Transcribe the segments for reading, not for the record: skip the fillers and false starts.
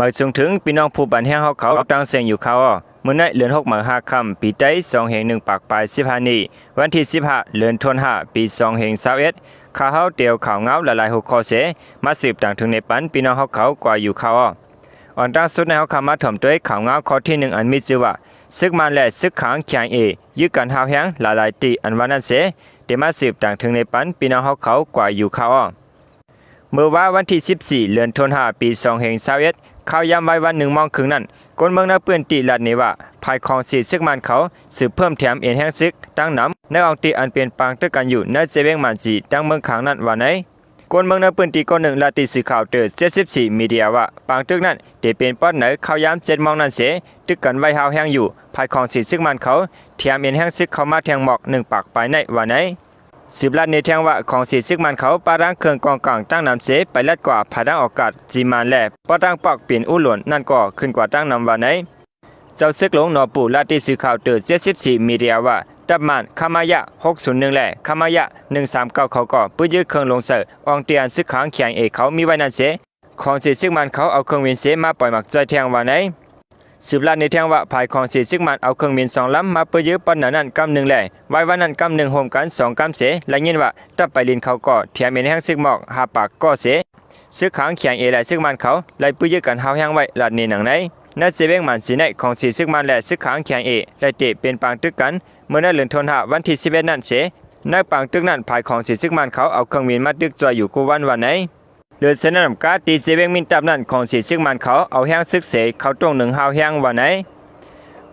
มาส่งถึงพี่น้องผู้บันแห้งเขาตั้งเสียงอยู่เขามื้อในเดือน6มกราคมปีใต้2/1ปากปลาย15นี้วันที่15เดือนธันวาคมปี2/21ข้าเฮาเตียวข่าวเงาหลายๆ6ข้อเสมาสืบต่างถึงในปันพี่น้องเขากว่าอยู่เขาอ่อนตั้งสุดในเฮาคำมาถ่อมด้วยข่าวเงาข้อที่1อันมีชื่อว่าซึกมันและซึกขังแข็งยึดกันหาวแห้งหลายๆตีอันว่านั้นเสเดมาสืบต่างถึงในปันพี่น้องเขากว่าอยู่เขาเมื่อว่าวันที่14เดือนธันวาคมปี2/21ข่าวยามไว้วัน1 โมงครึ่งนั้นคนเมืองนาเปื้อนตีลัดนี้ว่าภายของสีซึกมันเขาสืบเพิ่มแถมเอ็นแห้งซึกตั้งน้ำในองตีอันเปลี่ยนปางตึกกันอยู่ในเจเวงมันจีตั้งเมืองขังนั้นว่าไหนคนเมืองนาเปื้อนตีคนหนึ่งลาติสื่อข่าวเตอร์74มีเดียว่าปางตึกนั้นเดเป็นป้อนไหนข่าวยาม7 โมงนั้นเสตึกกันไว้หาวแห้งอยู่ภายของสีซึกมันเขาแถมเอ็นแห้งซึกเข้ามาแทงหมอก1ปากไปในว่าไหนสืบลัดในแทงว่าของสีซึกมันเขาปารังเครื่องกองกลางตั้งน้ำเสไปลัดกว่าผาดังอากาศจีมานแลปอดังปอกเปลี่ยนอุหลวนนั่นก็ขึ้นกว่าตั้งน้ำว่าไหนเจ้าซึกหลงนอปูลาติสื่อข่าวเตอร์74มีเดียว่าดับมันคามายะ601แหล่คามายะ139เขาก็ปื้อยึดเครื่องลงเสืออองเตียนซึกขังแข็งเขามีไว้นั่นเสของสีซึกมันเขาเอาเครื่องวินเสมาปล่อยหมักใจแทงว่าไหนสืบลัดในแทงว่าภายของสีซึกมันเอาเครื่องบิน2 ลำมาปื้อยึดปนหนานั่นกำ1แหล่ไว้วันนั้นกำ1โฮมกัน2 กำเสและยินว่าตับไปลินเขาก็แถมเอ็นแห้งซึกหมอกหาปากก็เสซึกขังแข็งและซึกมันเขาไล่ปื้อยึดกันหาวแห้งไว้ลัดในหนังไหนนัดเจเวงมันสีในของสีซึกมันและซึกขังแข็งและเตะเป็นปางตึกกันเมื่อนั้นเดือนธันวาคมวันที่11นั่นเสในปางตึกนั้นภายของสีซึกมันเขาเอาเครื่องบินมาตึกจอยอยู่กูวันไหนเดือนเสนนำกาตีเจเวงมินตับนั้นของสีซึกมันเขาเอาแห้งซึกเสเขาตรง1 หาวแห้งวันไหน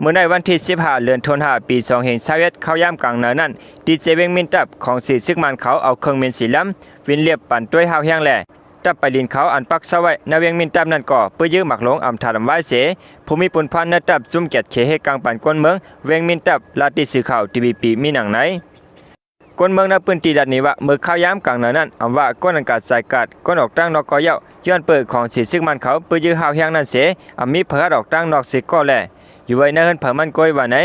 เมื่อในวันที่15เดือนธันวาคมปี2/21เข้าย่ำกลางเนินนั้นตีเจเวงมินตับของสีซึกมันเขาเอาเครื่องบิน4 ลำวินเรียบปั่นด้วยหาวแห้งแหล่ตับไปลินเขาอันปักเสไว้ในเวียงมินตับนั่นก็เพื่อยื้อหมักหลงอำถาดำไว้เสภูมิปุนพันนัตับจุ่มเกียดเขให้กลางปั่นก้นเมืองเวียงมินตับลาติสื่อข่าวทีวีปีมีหนังไหนก้นเมืองนาปืนตีดัดนี้ว่าเมื่อเข้าย้ำกลางเนินนั้นอำว่าก้นอากาศสายกาดก้นออกตั้งนอกกอเย้าย้อนเปิดของสีซึกมันเขาเพื่อยื้อหาวแห้งนั่นเสมีเผดออกตั้งนอกสิก็แหล่อยู่ไว้ในเฮิรนเผมันก้อยว่าไหน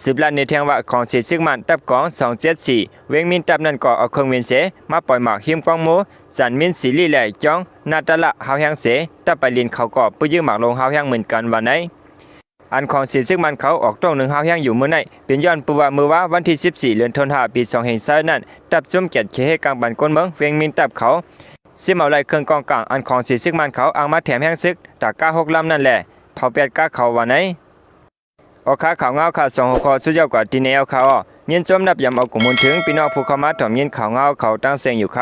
สืบลัดในแทงว่าของสีซึกมันตับกอง274เวงมินตับนั่นก็เอาเครื่องวินเสมาปล่อยหมากหิมกองโมสันมินสีลี่แหล่จ้องนาตะละหาวแห้งเสตับไปลินเขาก็เพื่อยื้อหมากลงหาวแห้งเหมือนกันว่าไหนอันของสีซึกมันเขาออกตรง1 หาวแห้งอยู่เมื่อไหนเป็นย้อนปูว่ามือว่าวันที่14เดือนธันวาคมปี2/24นั้นตับจุ่มเกียดเขให้กลางบันก้นเมืองเวงมินตับเขาซิมเอาไล่เครื่องกองกลางอันของสีซึกมันเขาเอามาแถมแห้งซึกตากก้า6 ลำนั่นแหละเผา8 ก้าเขาว่าไหนออกข่าวเงาข่าว2 หัวข้อสุดยอดกว่าที่แนวข่าวยินจมนับยำเอากลุ่มมูลถึงพี่น้องผู้เข้ามาถ่อมยินข่าวเงาเขาตั้งเสียงอยู่ค่ะ